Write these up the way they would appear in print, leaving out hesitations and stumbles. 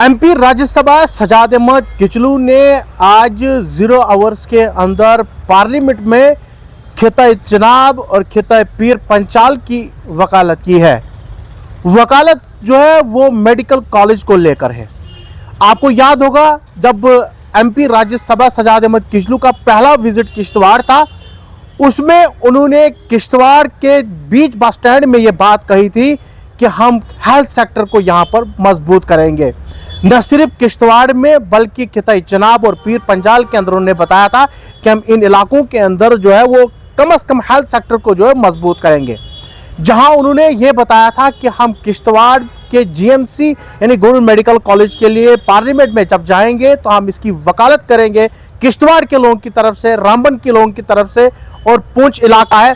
MP Rajya Sabha Sajjad Ahmad Kitchlu ने आज 0 hours के अंदर पार्लियामेंट में खिताए जनाब और खिताए पीर पंचाल की वकालत की है। वकालत जो है वो मेडिकल कॉलेज को लेकर है। आपको याद होगा जब एमपी राज्यसभा सजाद अहमद किचलू का पहला विजिट किश्तवाड़ था, उसमें उन्होंने किश्तवाड़ के बीच बस स्टैंड में ये बात कही थी कि हम हेल्थ सेक्टर को यहाँ पर मजबूत करेंगे। न सिर्फ किश्तवाड़ में बल्कि खिताई जनाब और पीर पंजाल के अंदर उन्होंने बताया था कि हम इन इलाकों के अंदर जो है वो कम से कम हेल्थ सेक्टर को जो है मजबूत करेंगे। जहां उन्होंने ये बताया था कि हम किश्तवाड़ के जीएमसी यानी गवर्नमेंट मेडिकल कॉलेज के लिए पार्लियामेंट में जब जाएंगे तो हम इसकी वकालत करेंगे किश्तवाड़ के लोगों की तरफ से, रामबन के लोगों की तरफ से, और पुंछ इलाका है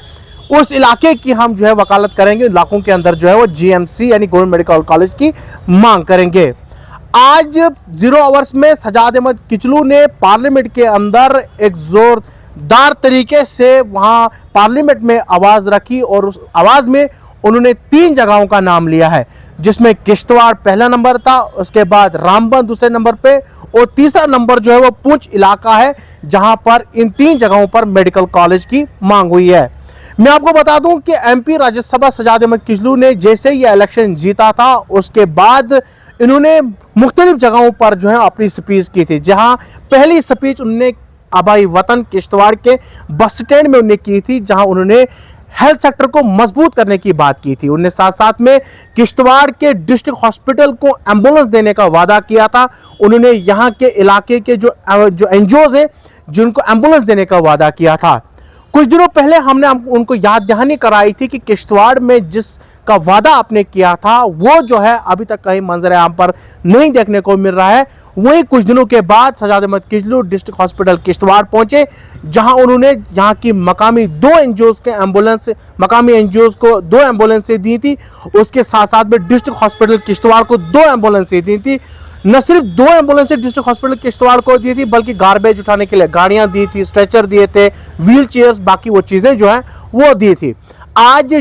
उस इलाके की हम जो है वकालत करेंगे। इलाकों के अंदर जो है वो जीएमसी यानी गवर्नमेंट मेडिकल कॉलेज की मांग करेंगे। आज 0 आवर्स में सजाद अहमद किचलू ने पार्लियामेंट के अंदर एक जोरदार तरीके से वहां पार्लियामेंट में आवाज रखी और उस आवाज में उन्होंने 3 जगहों का नाम लिया है, जिसमें किश्तवाड़ पहला नंबर था, उसके बाद रामबन दूसरे नंबर पे, और तीसरा नंबर जो है वो पुंछ इलाका है, जहां पर इन 3 जगहों पर मेडिकल कॉलेज की मांग हुई है। मैं आपको बता दूं कि एमपी राज्यसभा सजाद अहमद किचलू ने जैसे ही इलेक्शन जीता था उसके बाद इन्होंने मुख्तलिफ जगहों पर जो है अपनी स्पीच की थी। जहां पहली स्पीच उन्होंने आबाई वतन किश्तवाड़ के बस स्टैंड में उन्होंने की थी, जहां उन्होंने हेल्थ सेक्टर को मजबूत करने की बात की थी। उन्होंने साथ साथ में किश्तवाड़ के डिस्ट्रिक्ट हॉस्पिटल को एम्बुलेंस देने का वादा किया था। उन्होंने यहाँ के इलाके के जो एनजीओज है जिनको एम्बुलेंस देने का वादा किया था। कुछ दिनों पहले हमने उनको याद दहानी कराई थी कि किश्तवाड़ में जिसका वादा आपने किया था वो जो है अभी तक कहीं मंजर आम पर नहीं देखने को मिल रहा है। वहीं कुछ दिनों के बाद सजाद अहमद किचलू डिस्ट्रिक्ट हॉस्पिटल किश्तवाड़ पहुंचे, जहां उन्होंने यहाँ की मकामी 2 एनजीओज के एम्बुलेंस मकामी एनजीओज को 2 एम्बुलेंसें दी थी। उसके साथ साथ में डिस्ट्रिक्ट हॉस्पिटल किश्तवाड़ को 2 एम्बुलेंसें दी थी। न सिर्फ 2 एम्बुलेंसें डिस्ट्रिक्ट हॉस्पिटल किश्तवाड़ को दी थी, बल्कि गार्बेज उठाने के लिए गाड़ियां दी थी, स्ट्रेचर दिए थे, व्हील चेयर्स, बाकी वो चीजें जो है वो दी थी। आज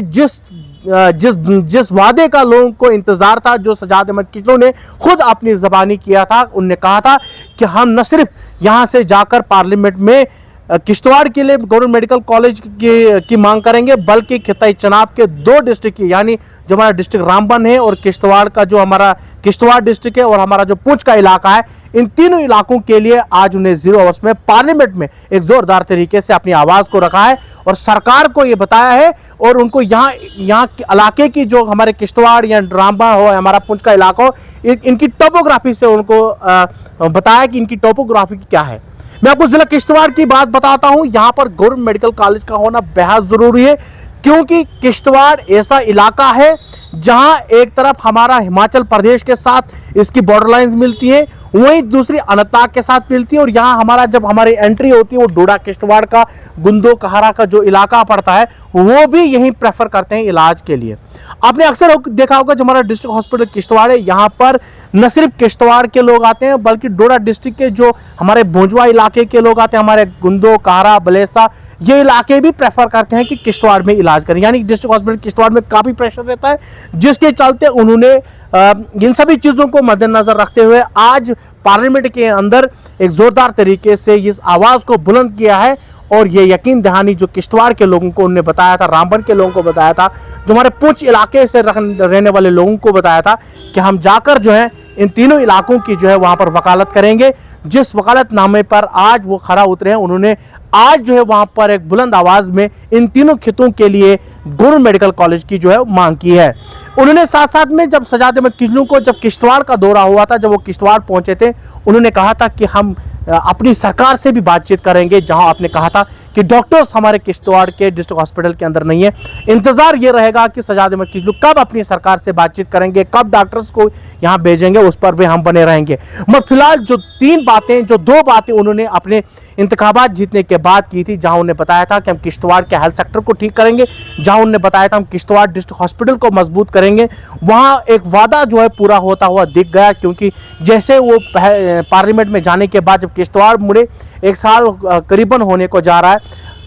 जिस वादे का लोगों को इंतजार था, जो सजाद अहमद किचलू ने खुद अपनी जबानी किया था, उनने कहा था कि हम न सिर्फ यहां से जाकर पार्लियामेंट में किश्तवाड़ के लिए गवर्नमेंट मेडिकल कॉलेज की मांग करेंगे, बल्कि खिताई चनाब के 2 डिस्ट्रिक्ट की यानी जो हमारा डिस्ट्रिक्ट रामबन है और किश्तवाड़ का जो हमारा किश्तवाड़ डिस्ट्रिक्ट है और हमारा जो पुंछ का इलाका है, इन तीनों इलाकों के लिए आज उन्हें 0 आवर्स में पार्लियामेंट में एक जोरदार तरीके से अपनी आवाज को रखा है और सरकार को यह बताया है और उनको यहाँ के इलाके की जो हमारे किश्तवाड़ या रामबन हो, हमारा पुंछ का इलाका हो, इनकी टोपोग्राफी से उनको बताया कि इनकी टोपोग्राफी क्या है। मैं आपको जिला किश्तवाड़ की बात बताता हूं। यहां पर गवर्नमेंट मेडिकल कॉलेज का होना बेहद जरूरी है, क्योंकि किश्तवाड़ ऐसा इलाका है जहां एक तरफ हमारा हिमाचल प्रदेश के साथ इसकी बॉर्डर लाइंस मिलती है, वहीं दूसरी अनंतनाग के साथ मिलती है, और यहाँ हमारा जब हमारी एंट्री होती है वो डोडा किश्तवाड़ का गुंदो कहारा का जो इलाका पड़ता है वो भी यहीं प्रेफर करते हैं इलाज के लिए। आपने अक्सर देखा होगा जो हमारा डिस्ट्रिक्ट हॉस्पिटल किश्तवाड़ है, यहाँ पर न सिर्फ किश्तवाड़ के लोग आते हैं बल्कि डोडा डिस्ट्रिक्ट के जो हमारे भोजवा इलाके के लोग आते हैं, हमारे गुंदो कहारा बलेसा ये इलाके भी प्रेफर करते हैं कि किश्तवाड़ में इलाज करें। यानी डिस्ट्रिक्ट हॉस्पिटल किश्तवाड़ में काफी प्रेशर रहता है, जिसके चलते उन्होंने इन सभी चीजों को मद्देनजर रखते हुए आज पार्लियामेंट के अंदर एक जोरदार तरीके से इस आवाज को बुलंद किया है। और ये यकीन दहानी जो किश्तवाड़ के लोगों को उन्होंने बताया था, रामबन के लोगों को बताया था, जो हमारे पुंछ इलाके से रहने वाले लोगों को बताया था कि हम जाकर जो है इन तीनों इलाकों की जो है वहां पर वकालत करेंगे। जिस वकालतनामे पर आज वो खरा उतरे हैं, उन्होंने आज जो है वहां पर एक बुलंद आवाज में इन तीनों खितों के लिए गवर्नमेंट मेडिकल कॉलेज की जो है मांग की है। उन्होंने साथ साथ में जब सजाद अहमद किचलू को जब किश्तवाड़ का दौरा हुआ था, जब वो किश्तवाड़ पहुंचे थे, उन्होंने कहा था कि हम अपनी सरकार से भी बातचीत करेंगे। जहां आपने कहा था कि डॉक्टर्स हमारे किश्तवाड़ के डिस्ट्रिक्ट हॉस्पिटल के अंदर नहीं है, इंतजार ये रहेगा कि सजाद अहमद किचलू कब अपनी सरकार से बातचीत करेंगे, कब डॉक्टर्स को यहां भेजेंगे, उस पर भी हम बने रहेंगे। मगर फिलहाल जो 2 बातें उन्होंने अपने इंतखाबात जीतने के बाद की थी, जहां उन्होंने बताया था कि हम किश्तवाड़ के हेल्थ सेक्टर को ठीक करेंगे, जहां उन्होंने बताया था हम किश्तवाड़ डिस्ट्रिक्ट हॉस्पिटल को मजबूत करेंगे, वहां एक वादा जो है पूरा होता हुआ दिख गया। क्योंकि जैसे वो पार्लियामेंट में जाने के बाद जब किश्तवाड़ मुड़े, 1 साल करीबन होने को जा रहा है,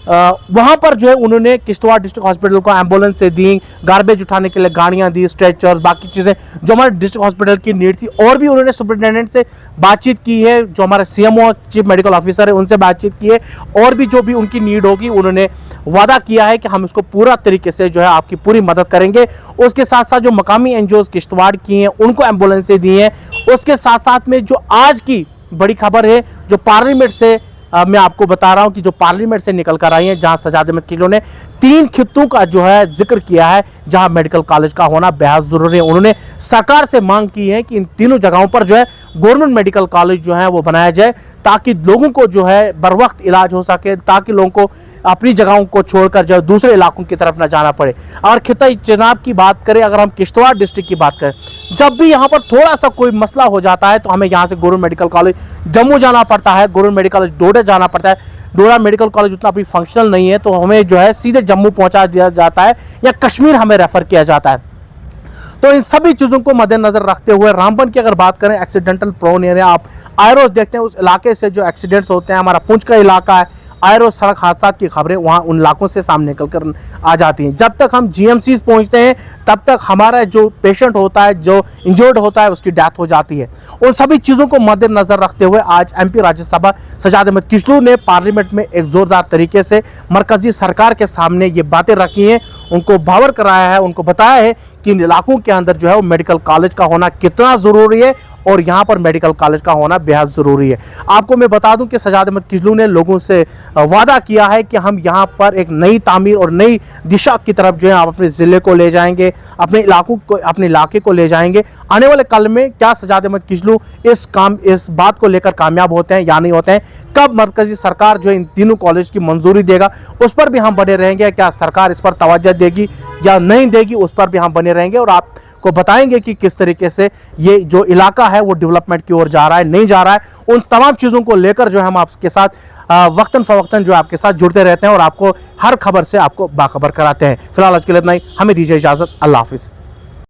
वहाँ पर जो है उन्होंने किश्तवाड़ डिस्ट्रिक्ट हॉस्पिटल को एम्बुलेंस से दी, गार्बेज उठाने के लिए गाड़ियाँ दी, स्ट्रेचर्स, बाकी चीज़ें जो हमारे डिस्ट्रिक्ट हॉस्पिटल की नीड थी। और भी उन्होंने सुपरिटेंडेंट से बातचीत की है, जो हमारे CMO चीफ मेडिकल ऑफिसर है उनसे बातचीत की है, और भी जो भी उनकी नीड होगी उन्होंने वादा किया है कि हम इसको पूरा तरीके से जो है आपकी पूरी मदद करेंगे। उसके साथ साथ जो मकामी NGOs किश्तवाड़ की हैं उनको एम्बुलेंसें दी हैं। उसके साथ साथ में जो आज की बड़ी खबर है जो पार्लियामेंट से मैं आपको बता रहा हूं कि जो पार्लियामेंट से निकल कर आई है, जहां सजाद अहमद किचलू ने 3 खित्तों का जो है जिक्र किया है जहां मेडिकल कॉलेज का होना बेहद जरूरी है। उन्होंने सरकार से मांग की है कि इन तीनों जगहों पर जो है गवर्नमेंट मेडिकल कॉलेज जो है वो बनाया जाए, ताकि लोगों को जो है बर वक्त इलाज हो सके, ताकि लोगों को अपनी जगहों को छोड़कर जो दूसरे इलाकों की तरफ न जाना पड़े। और खिता इज्तिनाब की बात करें, अगर हम किश्तवाड़ डिस्ट्रिक्ट की बात करें, जब भी यहाँ पर थोड़ा सा कोई मसला हो जाता है तो हमें यहाँ से गवर्नमेंट मेडिकल कॉलेज जम्मू जाना पड़ता है, गवर्नमेंट मेडिकल कॉलेज डोडा जाना पड़ता है। डोडा मेडिकल कॉलेज उतना अभी फंक्शनल नहीं है, तो हमें जो है सीधे जम्मू पहुंचा दिया जाता है या कश्मीर हमें रेफर किया जाता है। तो इन सभी चीज़ों को मद्देनजर रखते हुए रामबन की अगर बात करें, एक्सीडेंटल प्रोन एरिया, आप आयरोस देखते हैं, उस इलाके से जो एक्सीडेंट्स होते हैं, हमारा पुंछ का इलाका है, आयरो सड़क हादसा की खबरें वहाँ उन इलाकों से सामने निकल कर आ जाती हैं। जब तक हम GMCs पहुँचते हैं तब तक हमारा जो पेशेंट होता है, जो इंजर्ड होता है, उसकी डेथ हो जाती है। उन सभी चीज़ों को मद्देनजर रखते हुए आज MP राज्यसभा सजाद अहमद किचलू ने पार्लियामेंट में एक ज़ोरदार तरीके से मरकजी सरकार के सामने ये बातें रखी हैं, उनको बावर कराया है, उनको बताया है कि इन इलाकों के अंदर जो है वो मेडिकल कॉलेज का होना कितना ज़रूरी है और यहाँ पर मेडिकल कॉलेज का होना बेहद ज़रूरी है। आपको मैं बता दूं कि सजाद अहमद किचलू ने लोगों से वादा किया है कि हम यहाँ पर एक नई तामीर और नई दिशा की तरफ जो है आप अपने ज़िले को ले जाएंगे, अपने इलाकों को, अपने इलाके को ले जाएंगे। आने वाले कल में क्या सजाद अहमद किचलू इस बात को लेकर कामयाब होते हैं या नहीं होते हैं, कब मरकजी सरकार जो इन तीनों कॉलेज की मंजूरी देगा, उस पर भी हम बने रहेंगे। क्या सरकार इस पर तवज्जो देगी या नहीं देगी, उस पर भी हम बने रहेंगे और आपको बताएंगे कि किस तरीके से ये जो इलाका है वो डेवलपमेंट की ओर जा रहा है, नहीं जा रहा है। उन तमाम चीज़ों को लेकर जो है हम आपके साथ वक्तन फवक्तन जो आपके साथ जुड़ते रहते हैं और आपको हर खबर से आपको बाखबर कराते हैं। फिलहाल आज के लिए इतना ही, हमें दीजिए इजाज़त। अल्लाह हाफिज़।